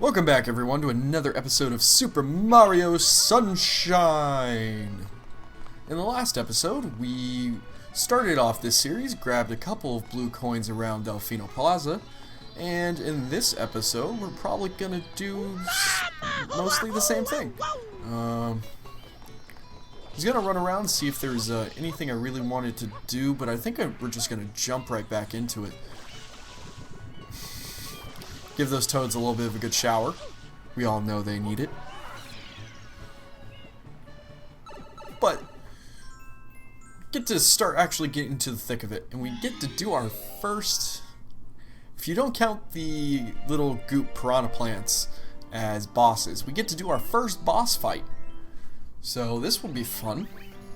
Welcome back, everyone, to another episode of Super Mario Sunshine! In the last episode, we started off this series, grabbed a couple of blue coins around Delfino Plaza, and in this episode, we're probably gonna do mostly the same thing. I was gonna run around and see if there's anything I really wanted to do, but I think we're just gonna jump right back into it. Give those toads a little bit of a good shower. We all know they need it. But get to start actually getting to the thick of it, and we get to do our first, if you don't count the little goop piranha plants as bosses, we get to do our first boss fight. So this will be fun,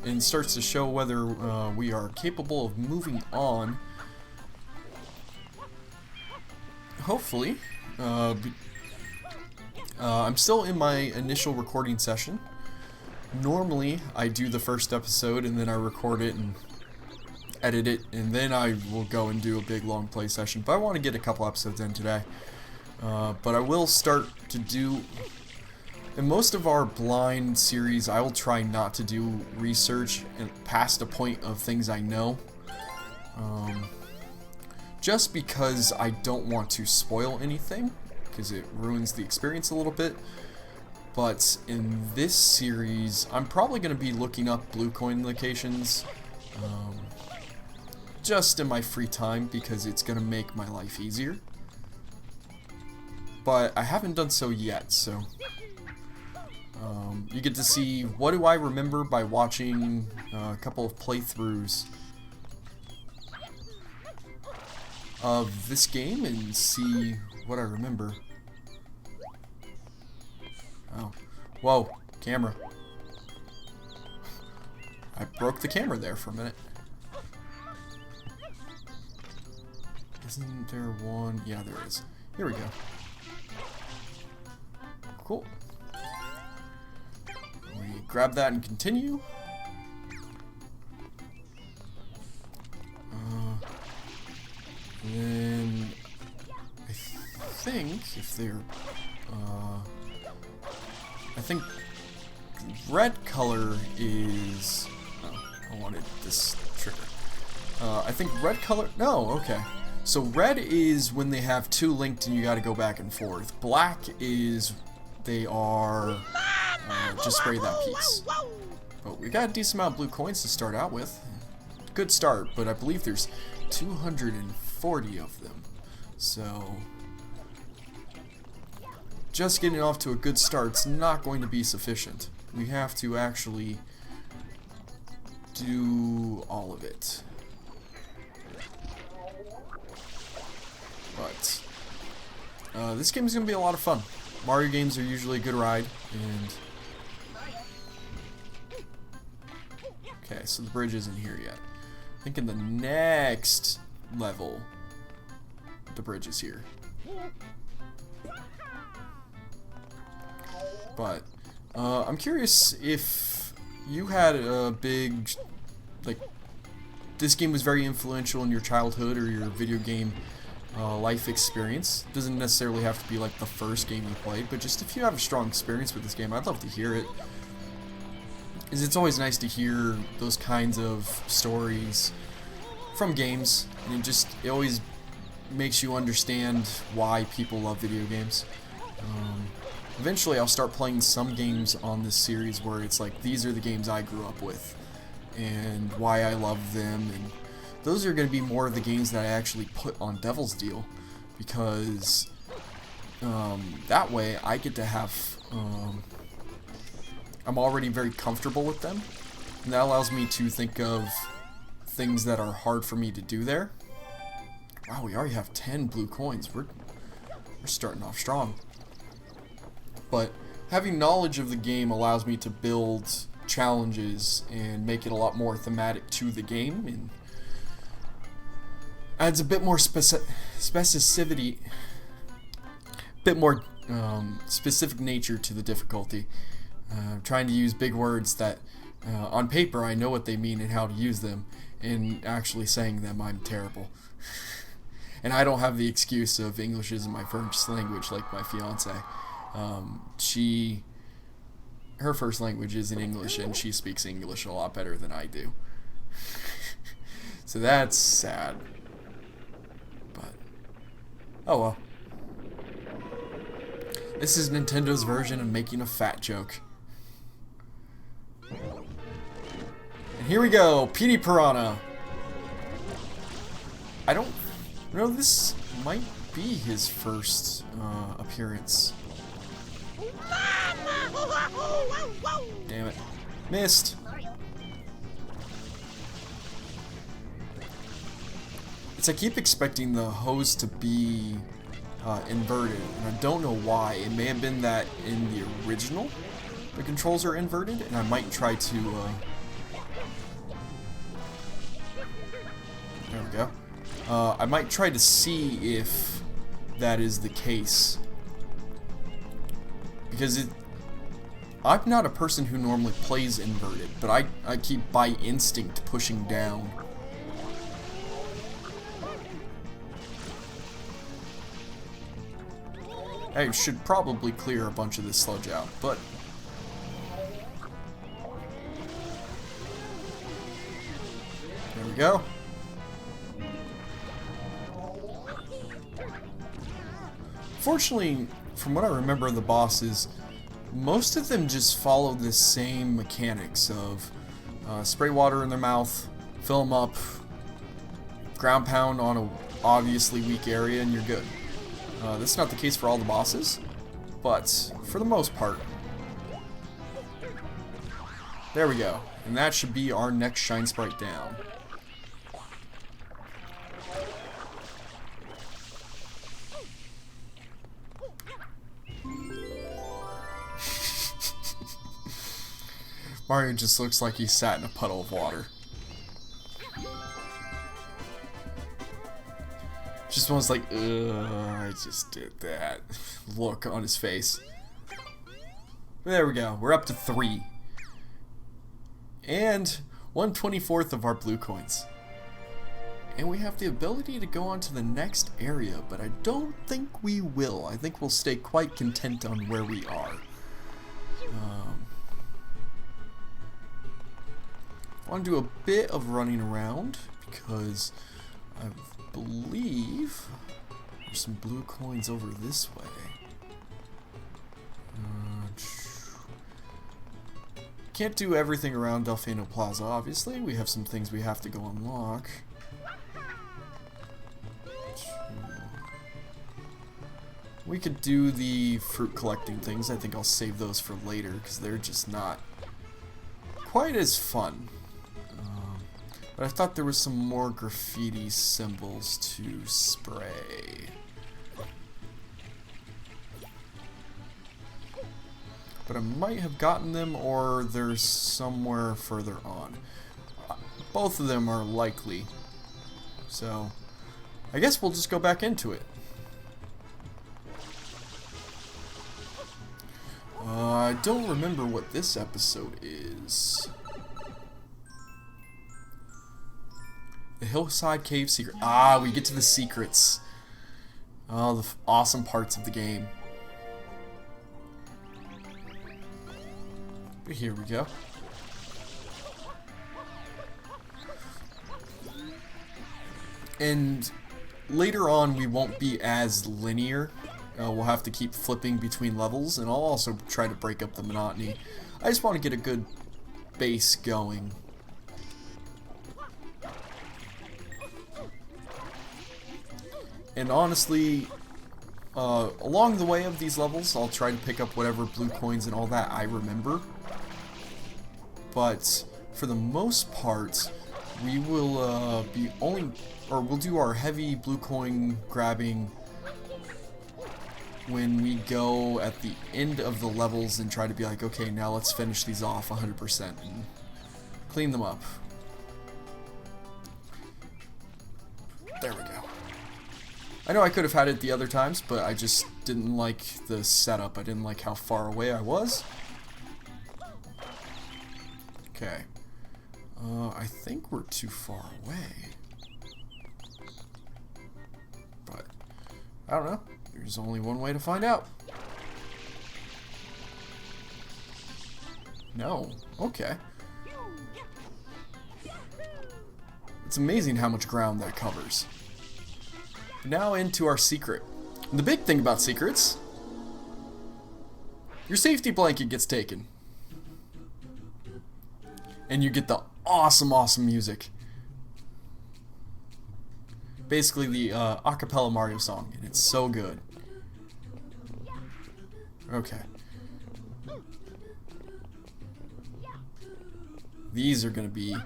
and starts to show whether we are capable of moving on. Hopefully. I'm still in my initial recording session. Normally, I do the first episode and then I record it and edit it, and then I will go and do a big long play session. But I want to get a couple episodes in today. But I will start to do... In most of our blind series, I will try not to do research past a point of things I know. Just because I don't want to spoil anything, because it ruins the experience a little bit. But in this series, I'm probably going to be looking up blue coin locations just in my free time, because it's going to make my life easier. But I haven't done so yet, so you get to see what do I remember by watching a couple of playthroughs of this game and see what I remember. Oh, whoa, camera. I broke the camera there for a minute. Isn't there one? Yeah, there is. Here we go. Cool. We grab that and continue. And I think if they're, I think red color is, oh, I wanted this trigger. I think red color, no, okay. So red is when they have two linked and you gotta go back and forth. Black is they are, just spray that piece. But we got a decent amount of blue coins to start out with. Good start, but I believe there's 240 of them, so just getting off to a good start's not going to be sufficient. We have to actually do all of it. But this game is going to be a lot of fun. Mario games are usually a good ride, and okay, so the bridge isn't here yet. I think in the next level, the bridge is here. But I'm curious if you had a big, like, this game was very influential in your childhood or your video game life experience. Doesn't necessarily have to be like the first game you played, but just if you have a strong experience with this game, I'd love to hear it. It's always nice to hear those kinds of stories from games, and it always makes you understand why people love video games. Eventually I'll start playing some games on this series where it's like, these are the games I grew up with and why I love them, and those are going to be more of the games that I actually put on Devil's Deal, because that way I get to have I'm already very comfortable with them, and that allows me to think of things that are hard for me to do there. Wow, we already have 10 blue coins. We're starting off strong. But having knowledge of the game allows me to build challenges and make it a lot more thematic to the game, and adds a bit more specificity, bit more specific nature to the difficulty. Trying to use big words that on paper I know what they mean and how to use them, and actually saying them I'm terrible. And I don't have the excuse of English isn't my first language like my fiance. Her first language is in English, and she speaks English a lot better than I do. So that's sad. But, oh well. This is Nintendo's version of making a fat joke. And here we go, Petey Piranha. I don't know, this might be his first appearance. Damn it. Missed. I keep expecting the hose to be inverted, and I don't know why. It may have been that in the original the controls are inverted, and I might try to there we go. I might try to see if that is the case, because I'm not a person who normally plays inverted, but I keep by instinct pushing down. I should probably clear a bunch of this sludge out, but there we go. Fortunately, from what I remember of the bosses, most of them just follow the same mechanics of spray water in their mouth, fill them up, ground pound on a obviously weak area, and you're good. This is not the case for all the bosses, but for the most part. There we go. And that should be our next Shine Sprite down. Mario just looks like he sat in a puddle of water. Just one's like, I just did that. Look on his face. There we go. We're up to 3. And 1/24 of our blue coins. And we have the ability to go on to the next area, but I don't think we will. I think we'll stay quite content on where we are. I want to do a bit of running around because I believe there's some blue coins over this way. Can't do everything around Delfino Plaza, obviously. We have some things we have to go unlock. We could do the fruit collecting things. I think I'll save those for later because they're just not quite as fun. But I thought there was some more graffiti symbols to spray. But I might have gotten them, or they're somewhere further on. Both of them are likely. So, I guess we'll just go back into it. I don't remember what this episode is. The Hillside Cave Secret. Ah, we get to the secrets. Oh, the awesome parts of the game. But here we go. And later on, we won't be as linear. We'll have to keep flipping between levels, and I'll also try to break up the monotony. I just want to get a good base going. And honestly, along the way of these levels, I'll try to pick up whatever blue coins and all that I remember. But for the most part, we will we'll do our heavy blue coin grabbing when we go at the end of the levels and try to be like, okay, now let's finish these off 100% and clean them up. There we go. I know I could have had it the other times, but I just didn't like the setup. I didn't like how far away I was. Okay. I think we're too far away. But I don't know. There's only one way to find out. No. Okay. It's amazing how much ground that covers. Now into our secret. And the big thing about secrets, your safety blanket gets taken. And you get the awesome, awesome music. Basically the Acapella Mario song, and it's so good. Okay. These are going to be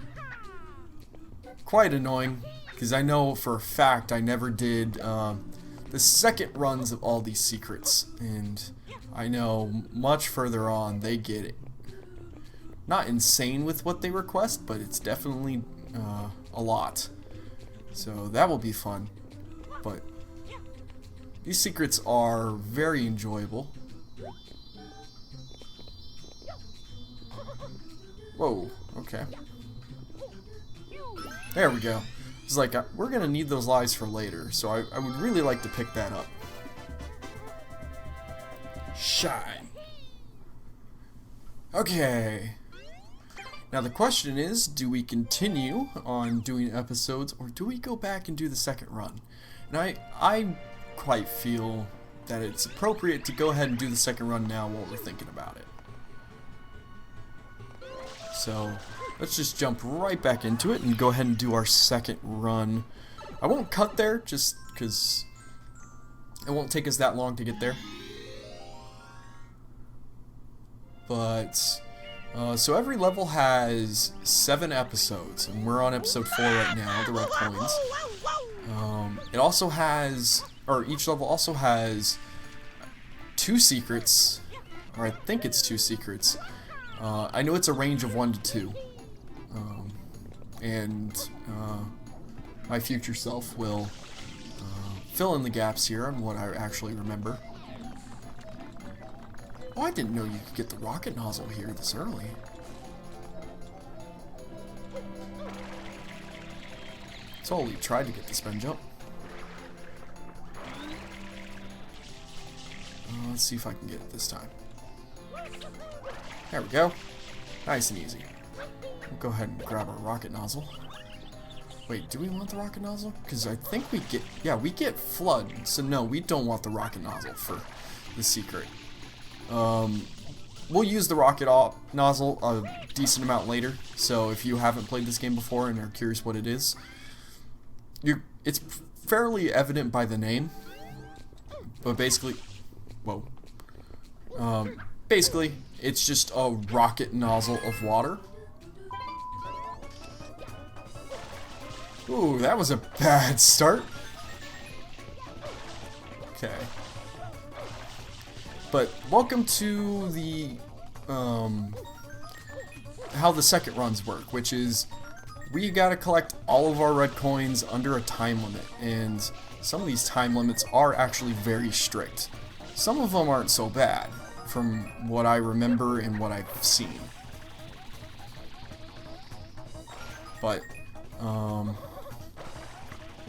quite annoying, because I know for a fact I never did the second runs of all these secrets, and I know much further on they get it. Not insane with what they request, but it's definitely a lot. So that will be fun. But these secrets are very enjoyable. Whoa, okay. There we go. It's like, we're going to need those lives for later, so I would really like to pick that up. Shine. Okay. Now the question is, do we continue on doing episodes, or do we go back and do the second run? And I quite feel that it's appropriate to go ahead and do the second run now while we're thinking about it. So let's just jump right back into it and go ahead and do our second run. I won't cut there, just because it won't take us that long to get there. But so every level has 7 episodes, and we're on episode 4 right now, the red coins. It also has, or each level also has 2 secrets, or I think it's 2 secrets. I know it's a range of 1 to 2. And my future self will fill in the gaps here on what I actually remember. Oh, I didn't know you could get the rocket nozzle here this early. Totally tried to get the spin jump. Let's see if I can get it this time. There we go. Nice and easy. We'll go ahead and grab our rocket nozzle. Wait, do we want the rocket nozzle? Because I think we get... Yeah, we get flood. So no, we don't want the rocket nozzle for the secret. We'll use the rocket nozzle a decent amount later, so if you haven't played this game before and are curious what it is, it's fairly evident by the name, but basically, basically, it's just a rocket nozzle of water. Ooh, that was a bad start. Okay. But welcome to the how the second runs work, which is we gotta collect all of our red coins under a time limit, and some of these time limits are actually very strict. Some of them aren't so bad, from what I remember and what I've seen. But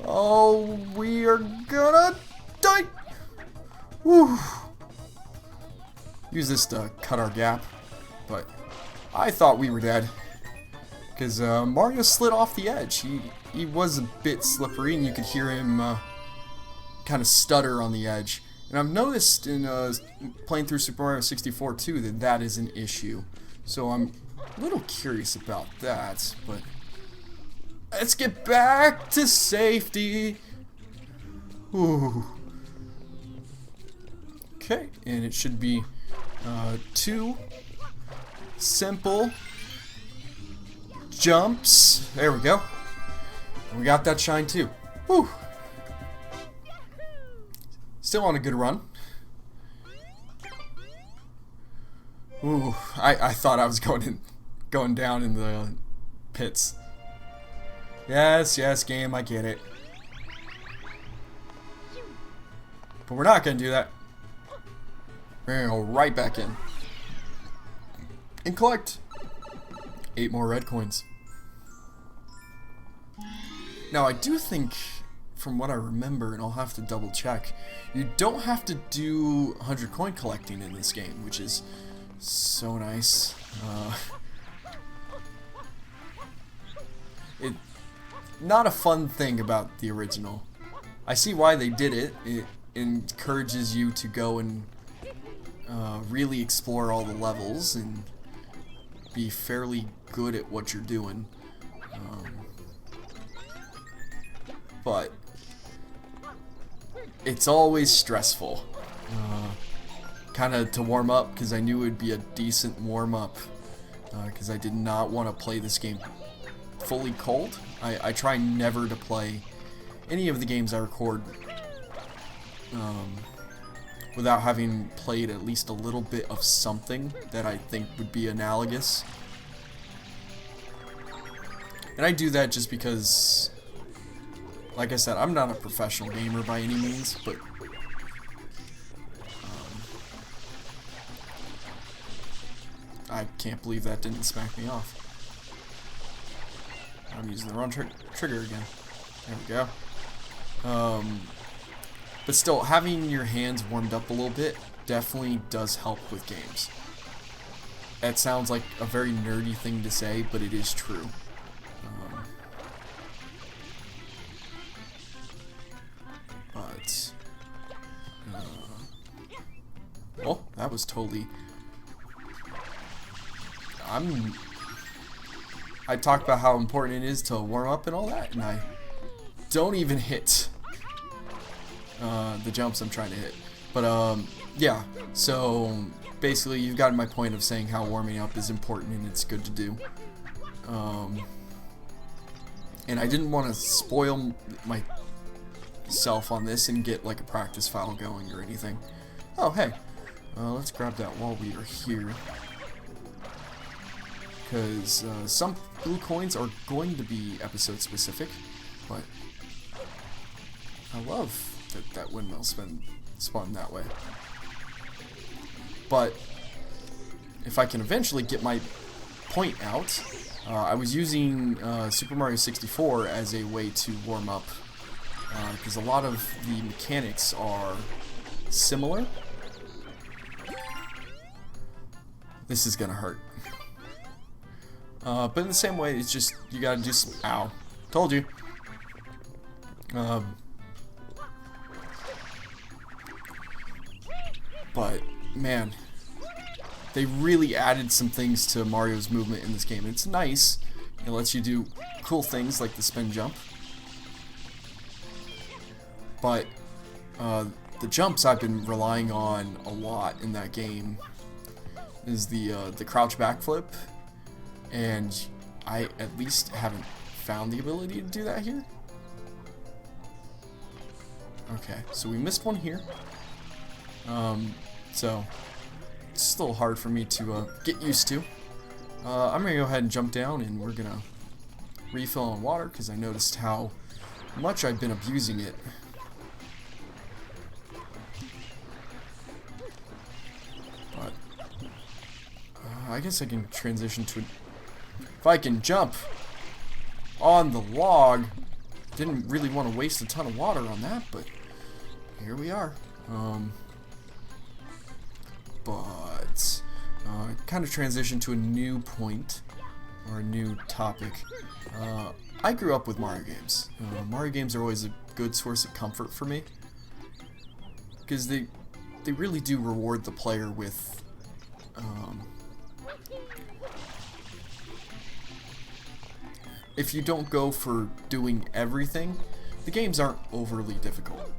oh, we are gonna die. Woo. Use this to cut our gap, but I thought we were dead because Mario slid off the edge. He was a bit slippery, and you could hear him kind of stutter on the edge. And I've noticed in playing through Super Mario 64 too that is an issue. So I'm a little curious about that. But let's get back to safety. Ooh. Okay, and it should be 2 simple jumps. There we go. We got that shine too. Whew. Still on a good run. Ooh, I thought I was going down in the pits. Yes, game, I get it. But we're not gonna do that. We're gonna go right back in and collect 8 more red coins. Now I do think from what I remember, and I'll have to double check, you don't have to do 100 coin collecting in this game, which is so nice. Not a fun thing about the original. I see why they did it. It encourages you to go and really explore all the levels and be fairly good at what you're doing. But it's always stressful. Kind of to warm up, because I knew it would be a decent warm up, because I did not want to play this game fully cold. I try never to play any of the games I record without having played at least a little bit of something that I think would be analogous. And I do that just because, like I said, I'm not a professional gamer by any means, but I can't believe that didn't smack me off. I'm using the wrong trigger again. There we go. But still, having your hands warmed up a little bit definitely does help with games. That sounds like a very nerdy thing to say, but it is true. Oh, that was totally... I talked about how important it is to warm up and all that, and I don't even hit the jumps I'm trying to hit. But yeah, so basically you've gotten my point of saying how warming up is important and it's good to do. And I didn't want to spoil myself on this and get like a practice file going or anything. Oh hey, let's grab that while we are here, because some blue coins are going to be episode specific, but I love that windmill spun that way. But if I can eventually get my point out, I was using Super Mario 64 as a way to warm up, because a lot of the mechanics are similar. This is gonna hurt. But in the same way, it's just, you gotta do some... Ow. Told you. But, man, they really added some things to Mario's movement in this game. It's nice. It lets you do cool things like the spin jump. But, the jumps I've been relying on a lot in that game is the crouch backflip. And I at least haven't found the ability to do that here. Okay, so we missed one here. So it's still hard for me to get used to. I'm gonna go ahead and jump down, and we're gonna refill on water because I noticed how much I've been abusing it. But I guess I can transition to... If I can jump on the log, didn't really want to waste a ton of water on that, but here we are. But kind of transition to a new point, or a new topic. I grew up with Mario games. Mario games are always a good source of comfort for me, because they really do reward the player with if you don't go for doing everything, the games aren't overly difficult.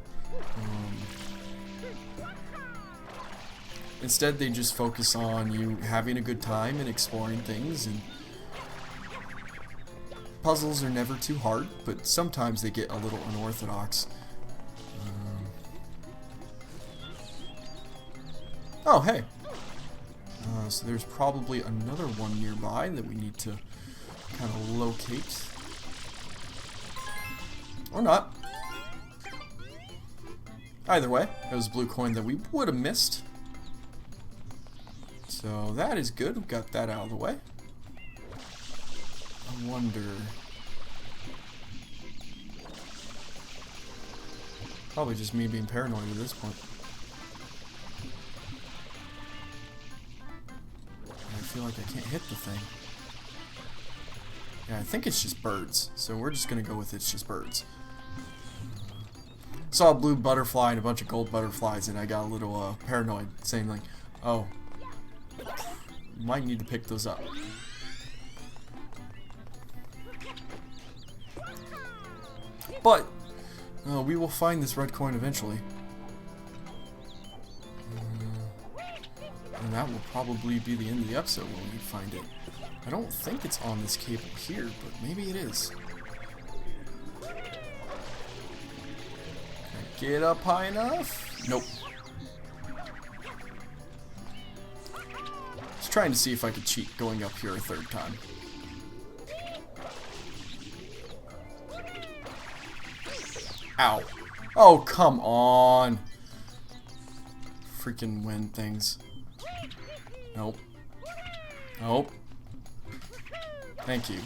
Instead, they just focus on you having a good time and exploring things, and puzzles are never too hard, but sometimes they get a little unorthodox. Oh, hey! So there's probably another one nearby that we need to kind of locate. Or not. Either way, that was a blue coin that we would have missed. So that is good. We got that out of the way. I wonder... Probably just me being paranoid at this point. I feel like I can't hit the thing. Yeah, I think it's just birds. So we're just gonna go with it's just birds. Saw a blue butterfly and a bunch of gold butterflies, and I got a little paranoid, saying like, "Oh, you might need to pick those up." But we will find this red coin eventually, and that will probably be the end of the episode when we find it. I don't think it's on this cable here, but maybe it is. Get up high enough? Nope. Just trying to see if I could cheat going up here a third time. Ow. Oh, come on. Freaking wind things. Nope. Nope. Thank you.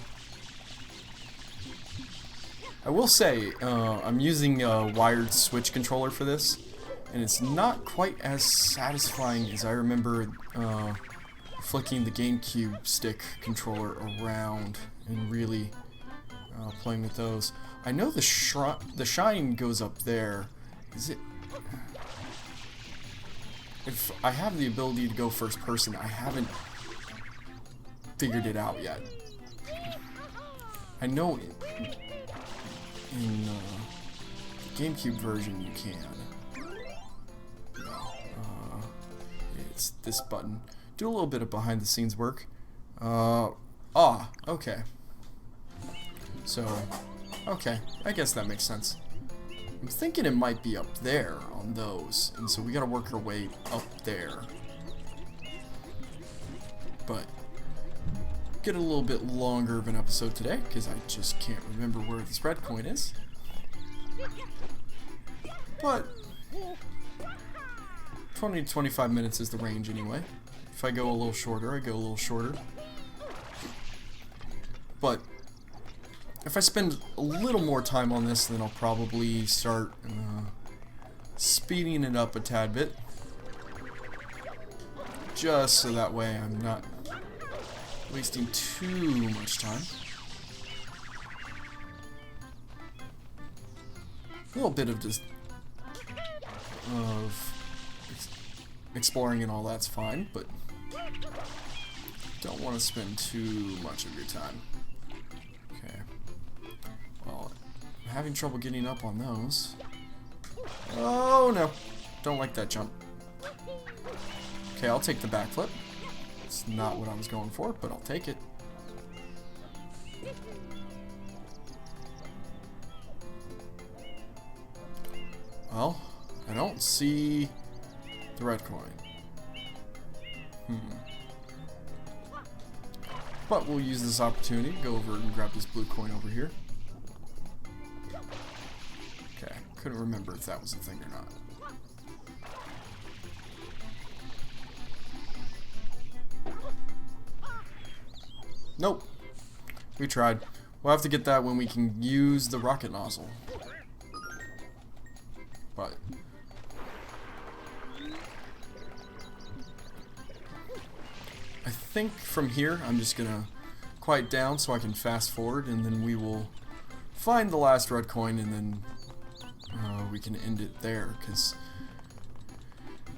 I will say, I'm using a wired Switch controller for this, and it's not quite as satisfying as I remember flicking the GameCube stick controller around and really playing with those. I know the shine goes up there. Is it? If I have the ability to go first person, I haven't figured it out yet. I know in GameCube version you can. It's this button. Do a little bit of behind the scenes work. Okay. So, okay, I guess that makes sense. I'm thinking it might be up there on those, and so we gotta work our way up there. But get a little bit longer of an episode today, because I just can't remember where this red coin is. But 20 to 25 minutes is the range anyway. If I go a little shorter, I go a little shorter. But if I spend a little more time on this, then I'll probably start speeding it up a tad bit. Just so that way I'm not wasting too much time. A little bit of just exploring and all that's fine, but don't want to spend too much of your time. Okay. Well, I'm having trouble getting up on those. Oh no! Don't like that jump. Okay, I'll take the backflip. It's not what I was going for, but I'll take it. Well, I don't see the red coin. But we'll use this opportunity to go over and grab this blue coin over here. Okay, couldn't remember if that was a thing or not. Nope. We tried. We'll have to get that when we can use the rocket nozzle. But I think from here I'm just gonna quiet down so I can fast forward, and then we will find the last red coin, and then we can end it there, because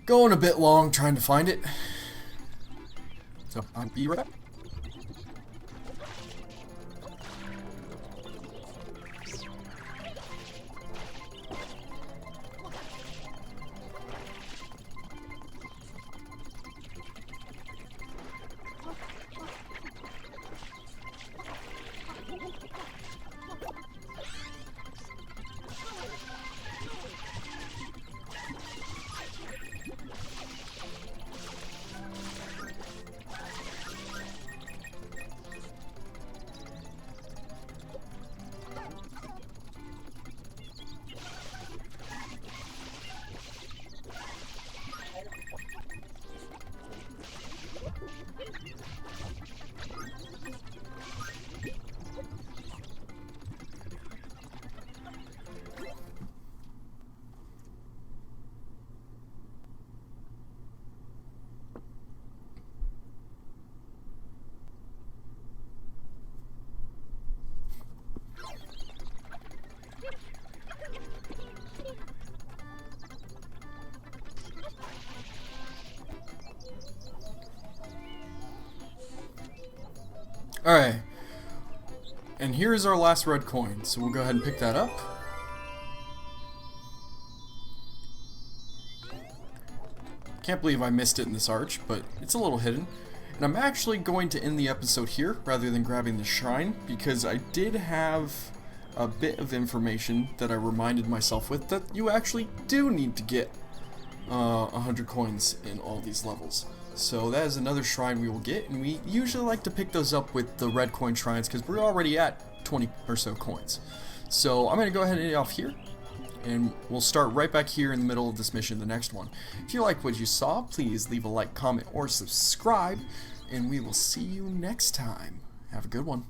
going a bit long trying to find it. So I'll be right back. Alright. And here's our last red coin, so we'll go ahead and pick that up. Can't believe I missed it in this arch, but it's a little hidden. And I'm actually going to end the episode here rather than grabbing the shrine, because I did have a bit of information that I reminded myself with that you actually do need to get 100 coins in all these levels. So that is another shrine we will get, and we usually like to pick those up with the red coin shrines because we're already at 20 or so coins. So I'm going to go ahead and end off here, and we'll start right back here in the middle of this mission, the next one. If you like what you saw, please leave a like, comment, or subscribe, and we will see you next time. Have a good one.